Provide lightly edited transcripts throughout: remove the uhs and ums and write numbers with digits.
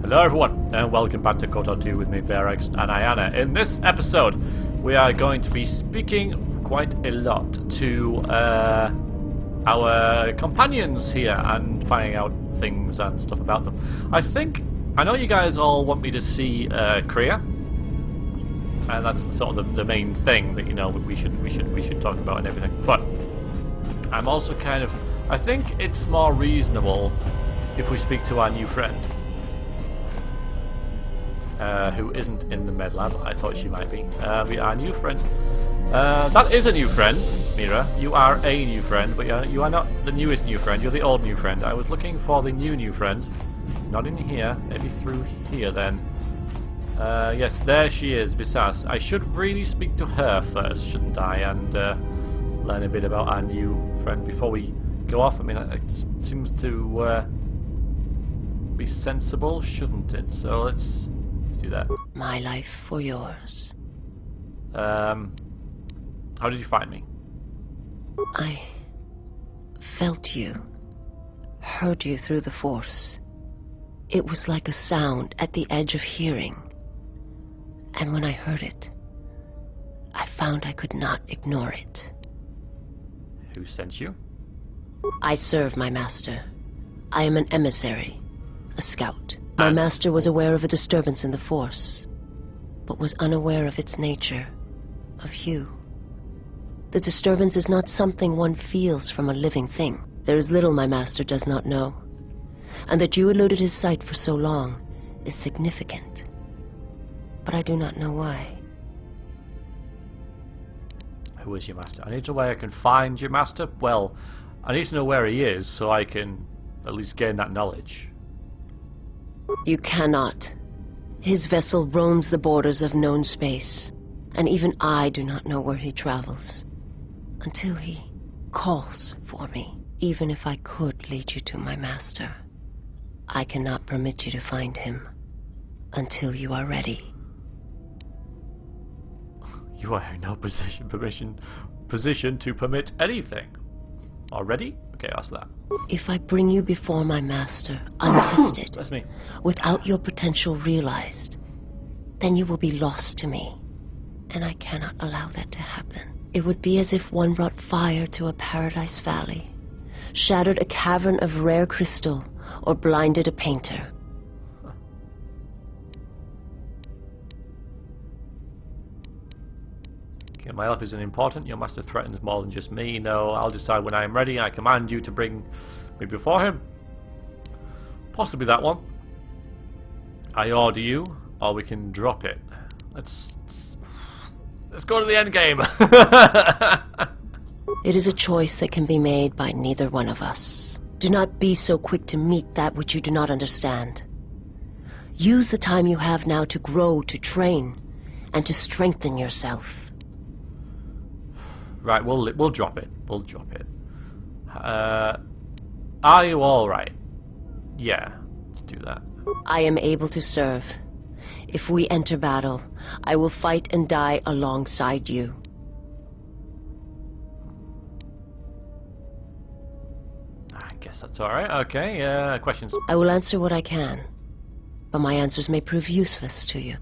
Hello everyone, and welcome back to KotOR2 with me, Verex and Ayana. In this episode, we are going to be speaking quite a lot to our companions here and finding out things and stuff about them. I know you guys all want me to see Kreia, and that's sort of the main thing that, you know, we should talk about and everything. But I'm also I think it's more reasonable if we speak to our new friend. Who isn't in the med lab. I thought she might be. Our new friend. That is a new friend, Mira. You are a new friend, but you are not the newest new friend. You're the old new friend. I was looking for the new friend. Not in here. Maybe through here then. Yes, there she is, Visas. I should really speak to her first, shouldn't I? And learn a bit about our new friend before we go off. I mean, it seems to be sensible, shouldn't it? So let's do that. My life for yours. How did you find me? I felt you, heard you through the Force. It was like a sound at the edge of hearing. And when I heard it, I found I could not ignore it. Who sent you? I serve my master. I am an emissary, a scout. My master was aware of a disturbance in the Force, but was unaware of its nature, of you. The disturbance is not something one feels from a living thing. There is little my master does not know, and that you eluded his sight for so long is significant. But I do not know why. Who is your master? I need to know where I can find your master. Well, I need to know where he is so I can at least gain that knowledge. You cannot. His vessel roams the borders of known space, and even I do not know where he travels. Until he calls for me. Even if I could lead you to my master, I cannot permit you to find him until you are ready. You are in no position to permit anything. Already? Okay, ask that. If I bring you before my master, untested, That's me. without your potential realized, then you will be lost to me, and I cannot allow that to happen. It would be as if one brought fire to a paradise valley, shattered a cavern of rare crystal, or blinded a painter. Okay, my life isn't important. Your master threatens more than just me. No, I'll decide when I am ready. I command you to bring me before him. Possibly that one. I order you, or we can drop it. Let's go to the end game. It is a choice that can be made by neither one of us. Do not be so quick to meet that which you do not understand. Use the time you have now to grow, to train, and to strengthen yourself. Right, we'll drop it. We'll drop it. Are you all right? Yeah, let's do that. I am able to serve. If we enter battle, I will fight and die alongside you. I guess that's all right. Okay. Questions? I will answer what I can, but my answers may prove useless to you.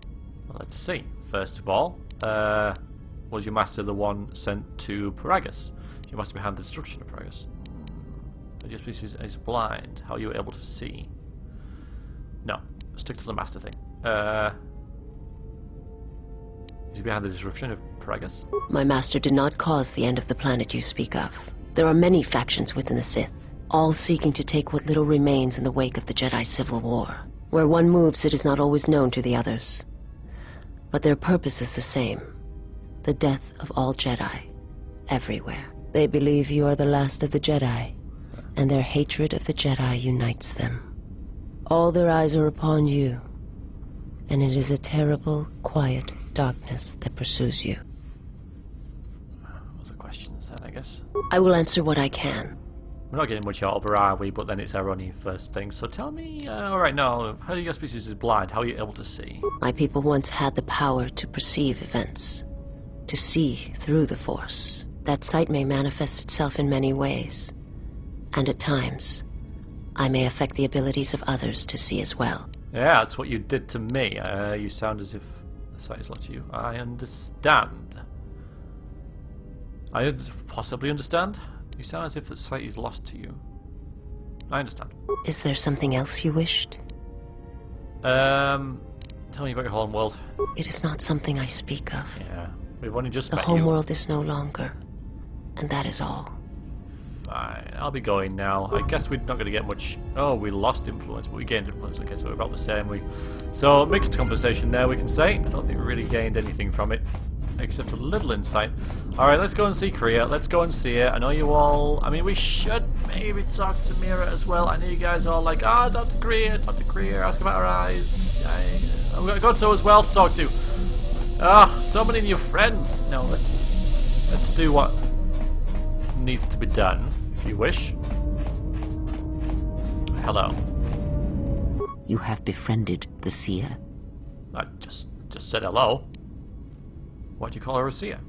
Well, let's see. First of all, was your master the one sent to Paragus? You must be behind the destruction of Paragus. Your species is blind. How are you able to see? No. Stick to the master thing. Is he behind the destruction of Paragus? My master did not cause the end of the planet you speak of. There are many factions within the Sith, all seeking to take what little remains in the wake of the Jedi Civil War. Where one moves, it is not always known to the others. But their purpose is the same. The death of all Jedi, everywhere. They believe you are the last of the Jedi, and their hatred of the Jedi unites them. All their eyes are upon you, and it is a terrible, quiet darkness that pursues you. Those are questions then, I guess. I will answer what I can. We're not getting much out of her, are we? But then it's our only first thing. So tell me, alright, now, how your species is blind? How are you able to see? My people once had the power to perceive events, to see through the Force. That sight may manifest itself in many ways, and at times, I may affect the abilities of others to see as well. Yeah, that's what you did to me. You sound as if the site is locked to you. I understand. I possibly understand. You sound as if the site is lost to you. I understand. Is there something else you wished? Tell me about your homeworld. It is not something I speak of. Yeah, we've only just The met homeworld is no longer, and that is all. Fine, I'll be going now. I guess we're not going to get much... Oh, we lost influence, but we gained influence. Okay, so we're about the same. So, mixed conversation there, we can say. I don't think we really gained anything from it, except a little insight. Alright, let's go and see Kreia. Let's go and see her. I know you all... I mean, we should maybe talk to Mira as well. I know you guys are all like, Dr. Kreia, ask about her eyes. I've got KotOR2 as well to talk to. So many new friends. No, let's do what needs to be done, if you wish. Hello. You have befriended the seer. I just said hello. Why do you call her a seer?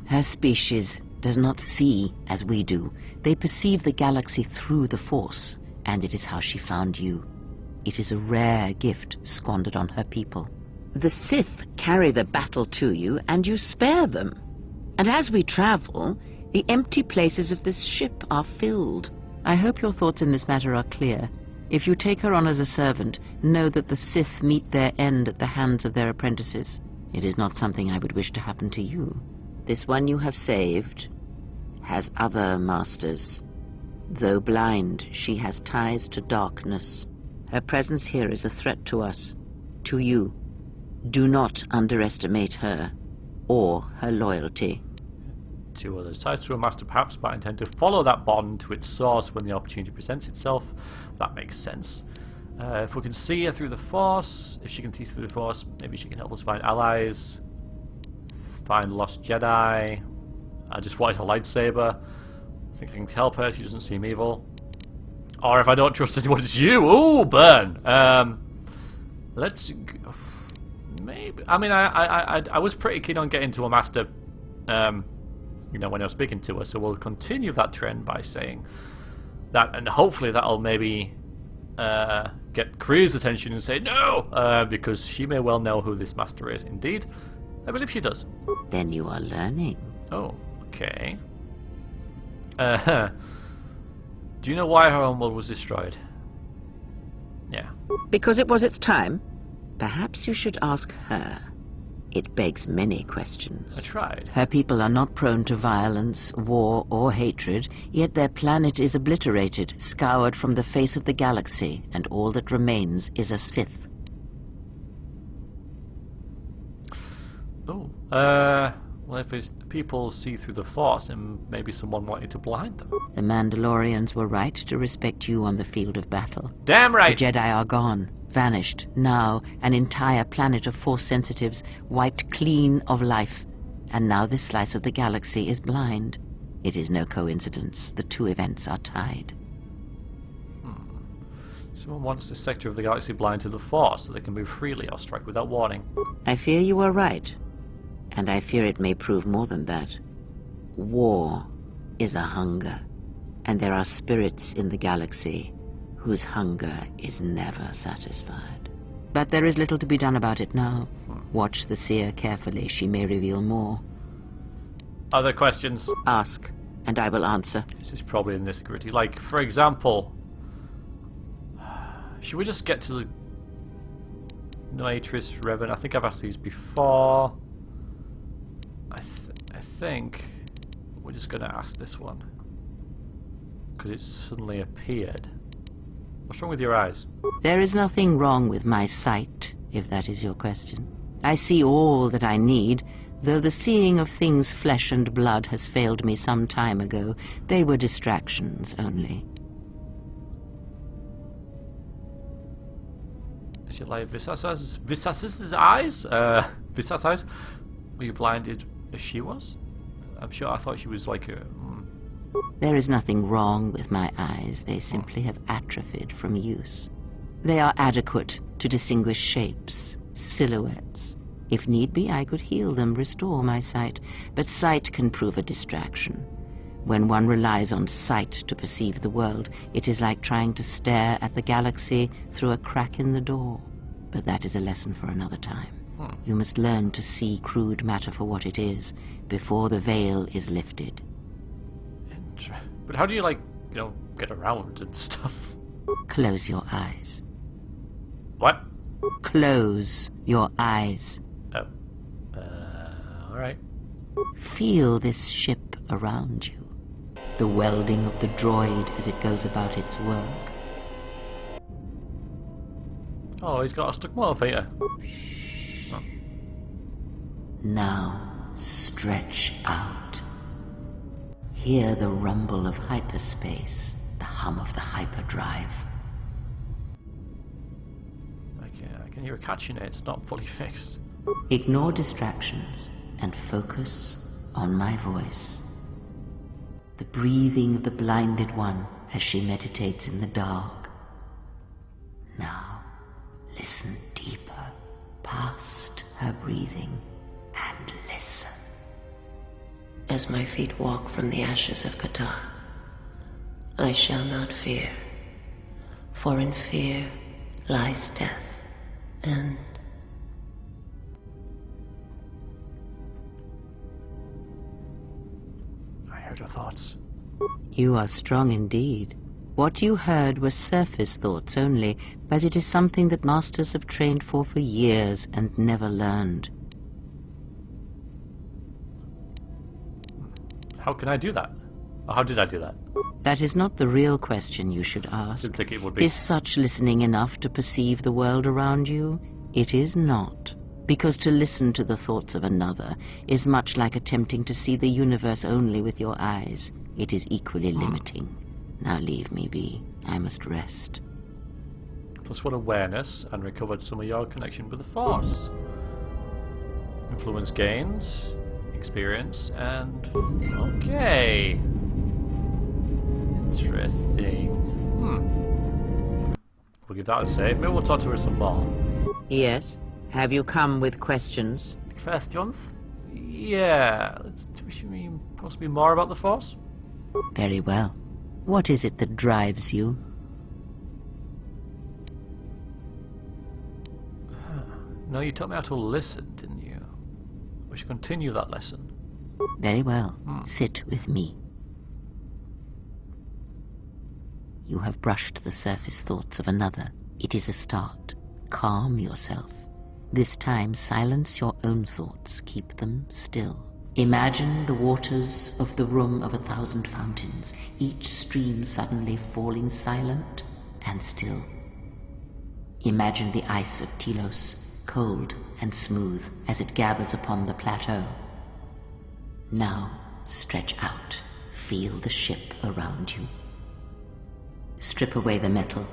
Her species does not see as we do. They perceive the galaxy through the Force, and it is how she found you. It is a rare gift squandered on her people. The Sith carry the battle to you, and you spare them. And as we travel, the empty places of this ship are filled. I hope your thoughts in this matter are clear. If you take her on as a servant, know that the Sith meet their end at the hands of their apprentices. It is not something I would wish to happen to you. This one you have saved has other masters. Though blind, she has ties to darkness. Her presence here is a threat to us, to you. Do not underestimate her, or her loyalty. Two others. Ties to a master perhaps, but I intend to follow that bond to its source when the opportunity presents itself. That makes sense. If we can see her through the Force, if she can see through the Force, maybe she can help us find allies, find lost Jedi. I just wanted her lightsaber. I think I can help her. She doesn't seem evil. Or if I don't trust anyone, it's you. Ooh, burn. Let's. Maybe. I mean, I was pretty keen on getting to a master. You know, when I was speaking to her, so we'll continue that trend by saying that, and hopefully that'll maybe get Kreia's attention and say no, because she may well know who this master is. Indeed, I believe she does. Then you are learning. Oh, okay. Do you know why her homeworld was destroyed? Yeah. Because it was its time? Perhaps you should ask her. It begs many questions. I tried. Her people are not prone to violence, war, or hatred, yet their planet is obliterated, scoured from the face of the galaxy, and all that remains is a Sith. Oh, well, if people see through the Force, then maybe someone wanted to blind them. The Mandalorians were right to respect you on the field of battle. Damn right! The Jedi are gone, vanished. Now, an entire planet of Force sensitives wiped clean of life. And now this slice of the galaxy is blind. It is no coincidence. The two events are tied. Someone wants this sector of the galaxy blind to the Force so they can move freely or strike without warning. I fear you are right. And I fear it may prove more than that. War is a hunger. And there are spirits in the galaxy whose hunger is never satisfied. But there is little to be done about it now. Watch the seer carefully. She may reveal more. Other questions? Ask, and I will answer. This is probably in nitty-gritty. Like, for example, should we just get to the Noatris Revan? I think I've asked these before. I think we're just going to ask this one. Because it suddenly appeared. What's wrong with your eyes? There is nothing wrong with my sight, if that is your question. I see all that I need, though the seeing of things flesh and blood has failed me some time ago. They were distractions only. Is it like Visas's eyes? Visas' eyes? Were you blinded as she was? I'm sure I thought she was like a... There is nothing wrong with my eyes. They simply have atrophied from use. They are adequate to distinguish shapes, silhouettes. If need be, I could heal them, restore my sight. But sight can prove a distraction. When one relies on sight to perceive the world, it is like trying to stare at the galaxy through a crack in the door. But that is a lesson for another time. You must learn to see crude matter for what it is, before the veil is lifted. But how do you, like, you know, get around and stuff? Close your eyes. What? Close your eyes. Oh. Alright. Feel this ship around you. The welding of the droid as it goes about its work. Oh, he's got a stuck motivator. Oh. Now, stretch out. Hear the rumble of hyperspace, the hum of the hyperdrive. I can hear a catch in it, it's not fully fixed. Ignore distractions and focus on my voice. The breathing of the blinded one as she meditates in the dark. Now, listen deeper, past her breathing, and listen. As my feet walk from the ashes of KotOR, I shall not fear, for in fear lies death, and... I heard her thoughts. You are strong indeed. What you heard were surface thoughts only, but it is something that masters have trained for years and never learned. How can I do that? Or how did I do that? That is not the real question you should ask. Didn't think it would be. Is such listening enough to perceive the world around you? It is not. Because to listen to the thoughts of another is much like attempting to see the universe only with your eyes. It is equally limiting. Now leave me be. I must rest. +1 awareness and recovered some of your connection with the Force. Influence gains, experience, and... okay. Interesting. We'll give that a save. Maybe we'll talk to her some more. Yes? Have you come with questions? Questions? Yeah. You mean possibly more about the Force? Very well. What is it that drives you? No, you taught me how to listen, didn't you? We should continue that lesson. Very well. Sit with me. You have brushed the surface thoughts of another. It is a start. Calm yourself. This time, silence your own thoughts. Keep them still. Imagine the waters of the room of 1,000 fountains, each stream suddenly falling silent and still. Imagine the ice of Telos, cold and smooth as it gathers upon the plateau. Now, stretch out. Feel the ship around you. Strip away the metal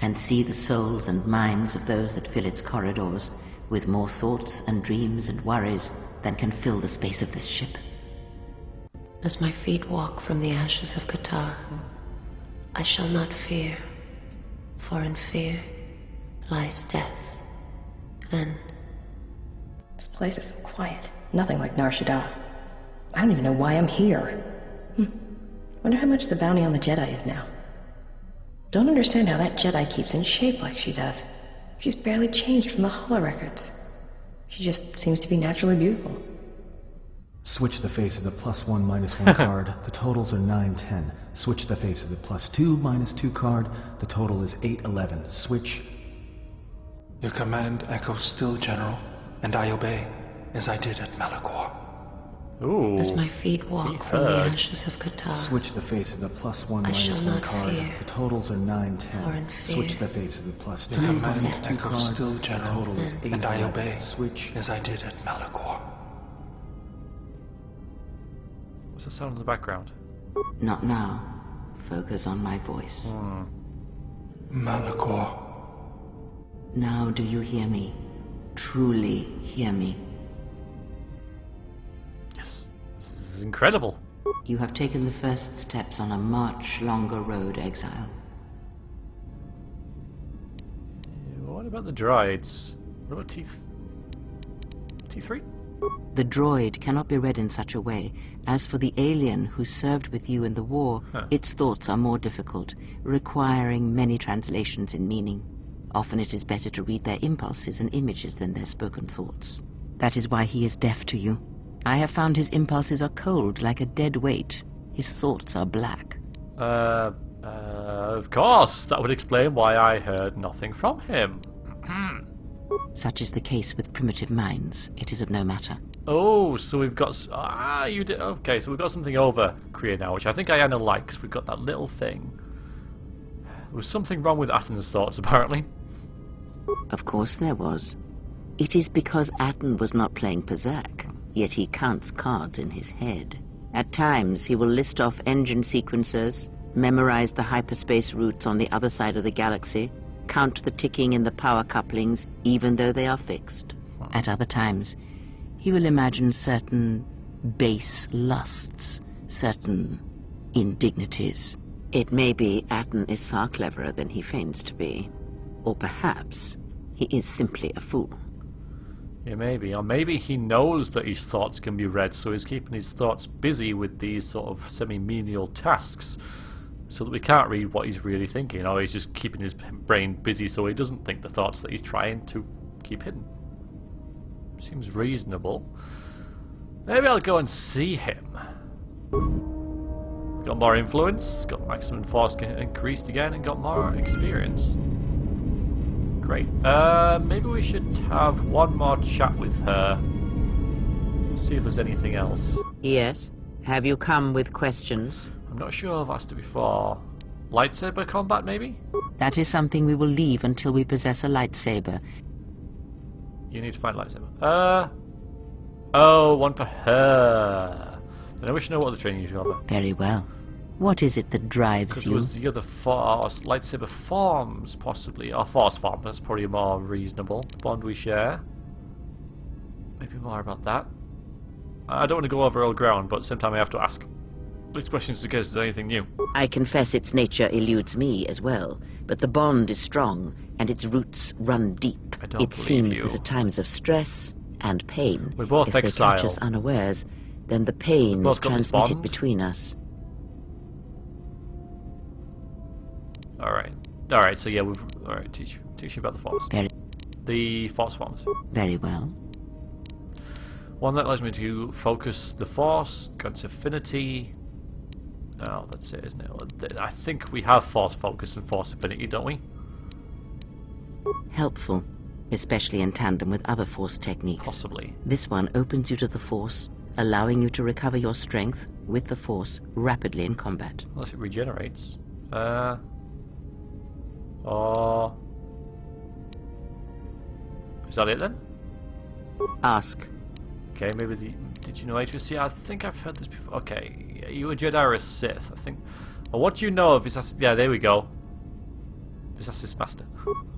and see the souls and minds of those that fill its corridors with more thoughts and dreams and worries than can fill the space of this ship. As my feet walk from the ashes of KotOR, I shall not fear, for in fear lies death, and... This place is so quiet. Nothing like Nar Shaddaa. I don't even know why I'm here. Wonder how much the bounty on the Jedi is now. Don't understand how that Jedi keeps in shape like she does. She's barely changed from the holorecords. She just seems to be naturally beautiful. Switch the face of the +1 -1 card. The totals are 9, 10. Switch the face of the +2 -2 card. The total is 8, 11. Switch. Your command echoes still, General, and I obey, as I did at Malachor. Ooh. As my feet walk from the ashes of KotOR, Switch the face of the +1 I shall -1 not card. fear, The totals are 9, for in 10. fear Switch the face of the +2 Your lies command death. -2 echoes card. still, The General, total is 8, and I 11. obey, Switch. as I did at Malachor. What's the sound in the background? Not now. Focus on my voice. Malachor. Now do you hear me? Truly hear me? Yes. This is incredible. You have taken the first steps on a much longer road, exile. What about the droids? What about T3? The droid cannot be read in such a way. As for the alien who served with you in the war, its thoughts are more difficult, requiring many translations in meaning. Often it is better to read their impulses and images than their spoken thoughts. That is why he is deaf to you. I have found his impulses are cold, like a dead weight. His thoughts are black. Of course. That would explain why I heard nothing from him. Such is the case with primitive minds. It is of no matter. Oh, so we've got... you did... Okay, so we've got something over Kreia now, which I think Ayana likes. We've got that little thing. There was something wrong with Atten's thoughts, apparently. Of course there was. It is because Atten was not playing Pazak, yet he counts cards in his head. At times, he will list off engine sequencers, memorize the hyperspace routes on the other side of the galaxy, count the ticking in the power couplings, even though they are fixed. At other times, he will imagine certain base lusts, certain indignities. It may be Atten is far cleverer than he feigns to be. Or perhaps he is simply a fool. Yeah, maybe. Or maybe he knows that his thoughts can be read, so he's keeping his thoughts busy with these sort of semi-menial tasks, so that we can't read what he's really thinking. Or he's just keeping his brain busy so he doesn't think the thoughts that he's trying to keep hidden. Seems reasonable. Maybe I'll go and see him. Got more influence, got maximum force increased again, and got more experience. Great. Maybe we should have one more chat with her. See if there's anything else. Yes? Have you come with questions? I'm not sure I've asked her before. Lightsaber combat, maybe? That is something we will leave until we possess a lightsaber. You need to find a lightsaber. Oh, one for her. Then I wish I know what the training you offer. Very well. What is it that drives Because you? it was the other force, lightsaber forms, possibly. Or force form, that's probably more reasonable. The bond we share. Maybe more about that. I don't want to go over old ground, but at the same time I have to ask these questions in case there's anything new. I confess its nature eludes me as well, but the bond is strong, and its roots run deep. I don't It believe seems you. that at times of stress and pain, We're both if they exile. catch us unawares, then the pain is both got this transmitted bond. between us. Alright, so yeah, alright, teach you about the force. The force forms. Very well. One that allows me to focus the force, grants affinity. Oh, that's it, isn't it? I think we have force focus and force affinity, don't we? Helpful, especially in tandem with other force techniques. Possibly. This one opens you to the force, allowing you to recover your strength with the force rapidly in combat. Unless it regenerates. Or... Is that it then? Ask. Okay, maybe the... Did you know HSC? I think I've heard this before. Okay, are you a Jedi or a Sith? I think... Well, what do you know of Visas... Yeah, there we go. Visas' master.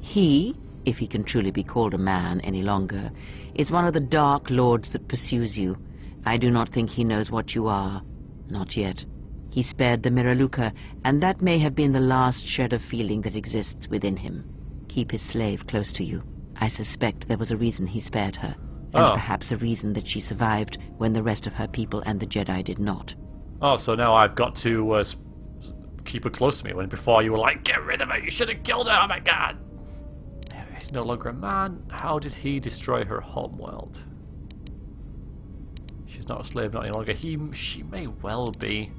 He, if he can truly be called a man any longer, is one of the dark lords that pursues you. I do not think he knows what you are. Not yet. He spared the Miraluka, and that may have been the last shred of feeling that exists within him. Keep his slave close to you. I suspect there was a reason he spared her, and perhaps a reason that she survived when the rest of her people and the Jedi did not. Oh, so now I've got to keep her close to me, when before you were like, get rid of her, you should have killed her, oh my god! He's no longer a man. How did he destroy her homeworld? She's not a slave not any longer. She may well be.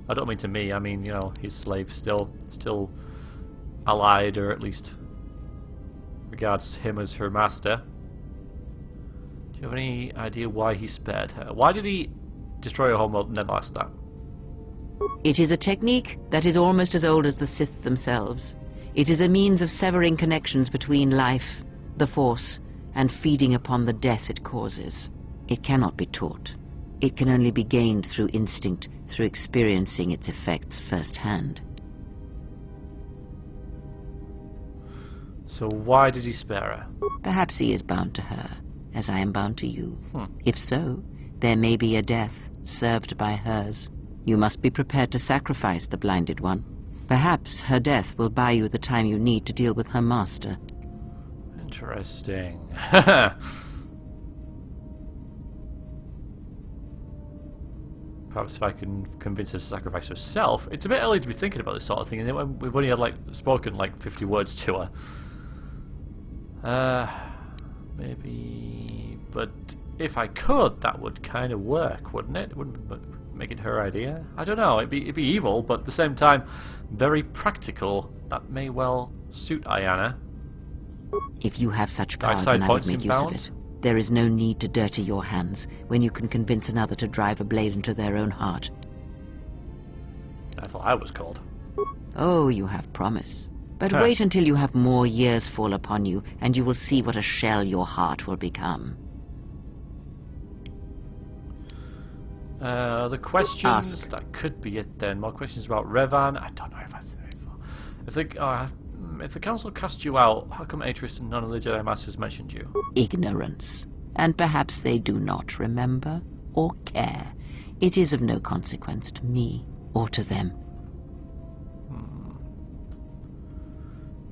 I don't mean to me, I mean, you know, his slave still allied, or at least regards him as her master. Do you have any idea why he spared her? Why did he destroy her homeworld and then last that? It is a technique that is almost as old as the Sith themselves. It is a means of severing connections between life, the Force, and feeding upon the death it causes. It cannot be taught. It can only be gained through instinct, through experiencing its effects firsthand. So why did he spare her? Perhaps he is bound to her, as I am bound to you. If so, there may be a death served by hers. You must be prepared to sacrifice the blinded one. Perhaps her death will buy you the time you need to deal with her master. Interesting. Perhaps if I can convince her to sacrifice herself. It's a bit early to be thinking about this sort of thing, and we've only had spoken 50 words to her. Maybe... But if I could, that would kind of work, wouldn't it? Wouldn't make it her idea? I don't know, it'd be evil, but at the same time, very practical. That may well suit Ayana. If you have such power, Dark side then I would points make use of inbound? it. There is no need to dirty your hands when you can convince another to drive a blade into their own heart. I thought I was called. Oh, you have promise. But Huh. wait until you have more years fall upon you, and you will see what a shell your heart will become. The questions... Ask. That could be it then. More questions about Revan. I don't know if I said it before. If the council cast you out, how come Atreus and none of the Jedi Masters mentioned you? Ignorance. And perhaps they do not remember or care. It is of no consequence to me or to them.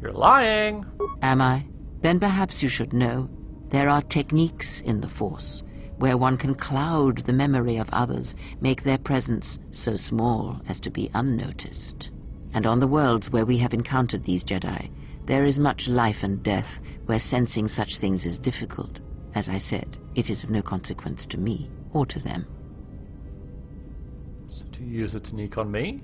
You're lying! Am I? Then perhaps you should know. There are techniques in the Force where one can cloud the memory of others, make their presence so small as to be unnoticed. And on the worlds where we have encountered these Jedi, there is much life and death where sensing such things is difficult. As I said, it is of no consequence to me or to them. So do you use a technique on me?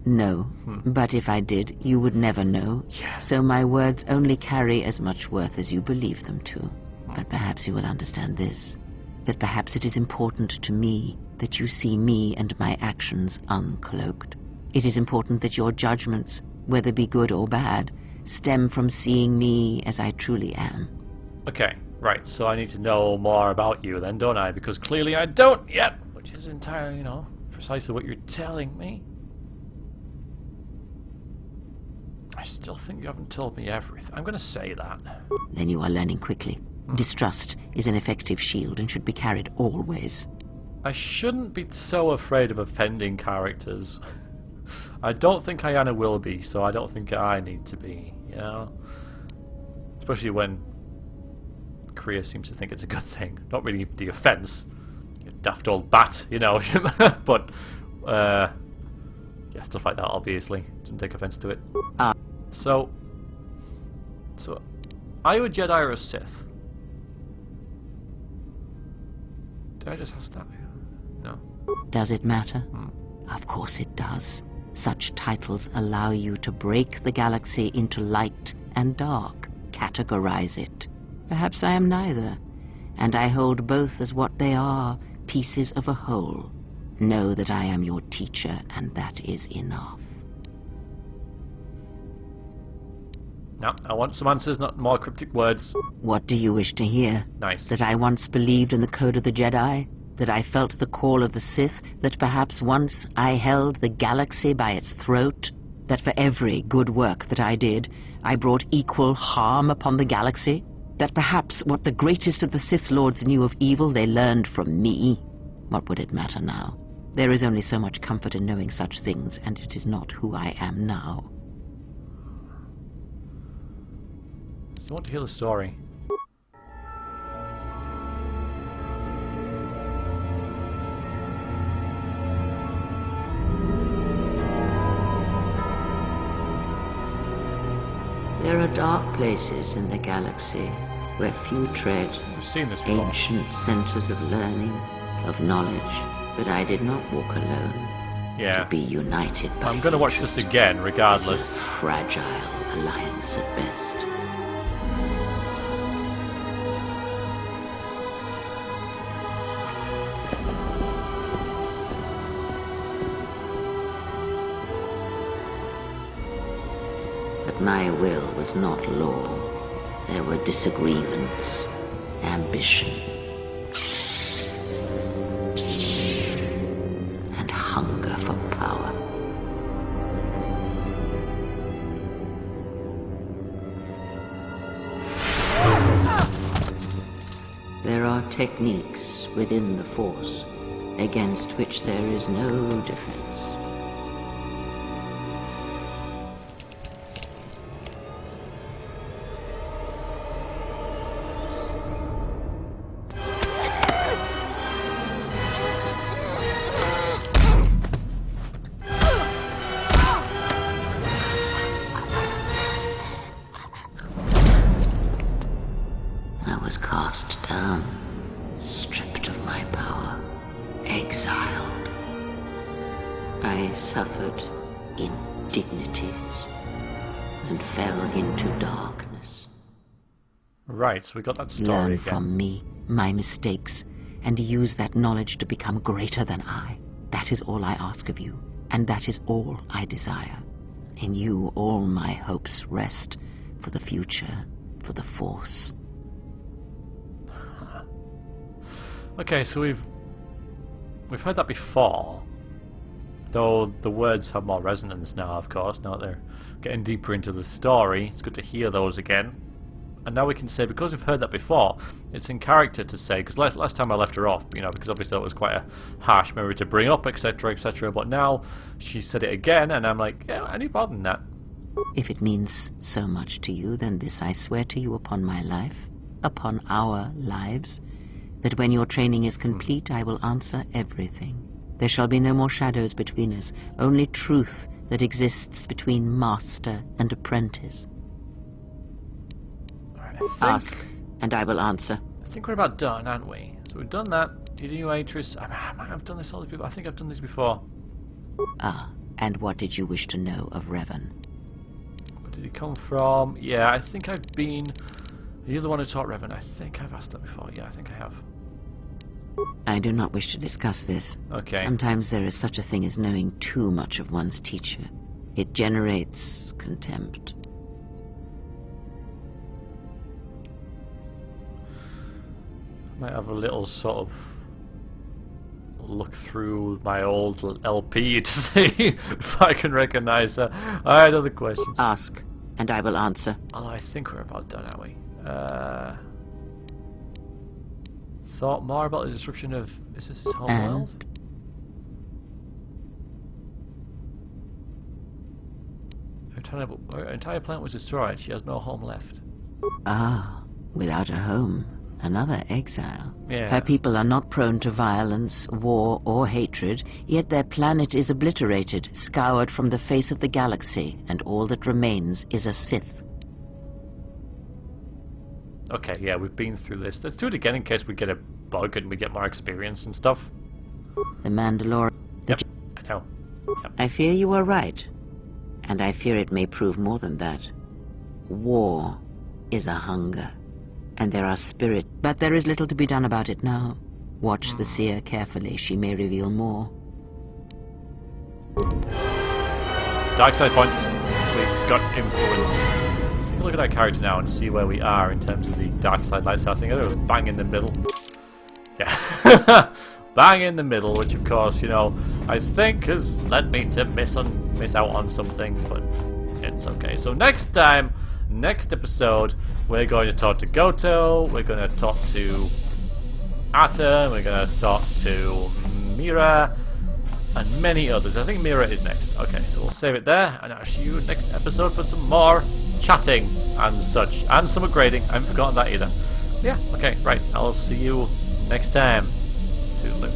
No, but if I did, you would never know. Yeah. So my words only carry as much worth as you believe them to. But perhaps you will understand this, that perhaps it is important to me that you see me and my actions uncloaked. It is important that your judgments, whether be good or bad, stem from seeing me as I truly am. Okay, right, so I need to know more about you then, don't I? Because clearly I don't yet, which is entirely, precisely what you're telling me. I still think you haven't told me everything. I'm going to say that. Then you are learning quickly. Distrust is an effective shield and should be carried always. I shouldn't be so afraid of offending characters. I don't think Ayana will be, so I don't think I need to be, Especially when Kreia seems to think it's a good thing. Not really the offence. You daft old bat, but, yeah, stuff like that, obviously. Doesn't take offence to it. So, are you a Jedi or a Sith? Did I just ask that? No. Does it matter? Of course it does. Such titles allow you to break the galaxy into light and dark, categorize it. Perhaps I am neither, and I hold both as what they are, pieces of a whole. Know that I am your teacher, and that is enough. No, I want some answers, not more cryptic words. What do you wish to hear? Nice. That I once believed in the code of the Jedi? That I felt the call of the Sith? That perhaps once I held the galaxy by its throat? That for every good work that I did, I brought equal harm upon the galaxy? That perhaps what the greatest of the Sith Lords knew of evil they learned from me? What would it matter now? There is only so much comfort in knowing such things, and it is not who I am now. I want to hear the story. There are dark places in the galaxy where few tread, We've seen this before. ancient centers of learning, of knowledge, but I did not walk alone. Yeah. To be united by I'm going to watch this hatred again, is a regardless. fragile alliance at best. But my will was not law. There were disagreements, ambition, and hunger for power. There are techniques within the Force against which there is no defense. was cast down, stripped of my power, exiled. I suffered indignities and fell into darkness. Right, so we got that story Learn again. from me, my mistakes, and use that knowledge to become greater than I. That is all I ask of you, and that is all I desire. In you all my hopes rest, for the future, for the Force. Okay, so we've heard that before, though the words have more resonance now, of course, now that they're getting deeper into the story. It's good to hear those again. And now we can say, because we've heard that before, it's in character to say, because last time I left her off, you know, because obviously that was quite a harsh memory to bring up, etc., etc., but now she said it again, and I'm like, yeah, any more than that. If it means so much to you, then this I swear to you upon my life, upon our lives, that when your training is complete, I will answer everything. There shall be no more shadows between us, only truth that exists between master and apprentice. Ask, and I will answer. I think we're about done, aren't we? So we've done that. You do Atris. I might have done this all before. I think I've done this before. Ah, and what did you wish to know of Revan? Where did he come from? Yeah, I think I've been... Are you the one who taught Revan? I think I've asked that before. Yeah, I think I have. I do not wish to discuss this. Okay. Sometimes there is such a thing as knowing too much of one's teacher. It generates contempt. Might have a little sort of look through my old LP to see if I can recognize her. Alright, other questions. Ask, and I will answer. Oh, I think we're about done, aren't we? Thought more about the destruction of... Is this his home And? world? Her entire planet was destroyed. She has no home left. Ah, without a home, another exile. Yeah. Her people are not prone to violence, war, or hatred, yet their planet is obliterated, scoured from the face of the galaxy, and all that remains is a Sith. Okay, yeah, we've been through this. Let's do it again in case we get a bug and we get more experience and stuff. The Mandalorian... Yep, I know. Yep. I fear you are right, and I fear it may prove more than that. War is a hunger, and there are spirits, but there is little to be done about it now. Watch the seer carefully, she may reveal more. Dark side points. We've got influence. Let's take a look at our character now and see where we are in terms of the dark side light side thing. I think it was bang in the middle. Yeah. Bang in the middle, which of course, you know, I think has led me to miss out on something, but it's okay. So next time, next episode, we're going to talk to Goto, we're going to talk to Atta, we're going to talk to Mira, and many others. I think Mira is next. Okay, so we'll save it there, and I'll see you next episode for some more chatting and such, and some upgrading. I haven't forgotten that either. Yeah, okay, right. I'll see you next time. Toodaloo.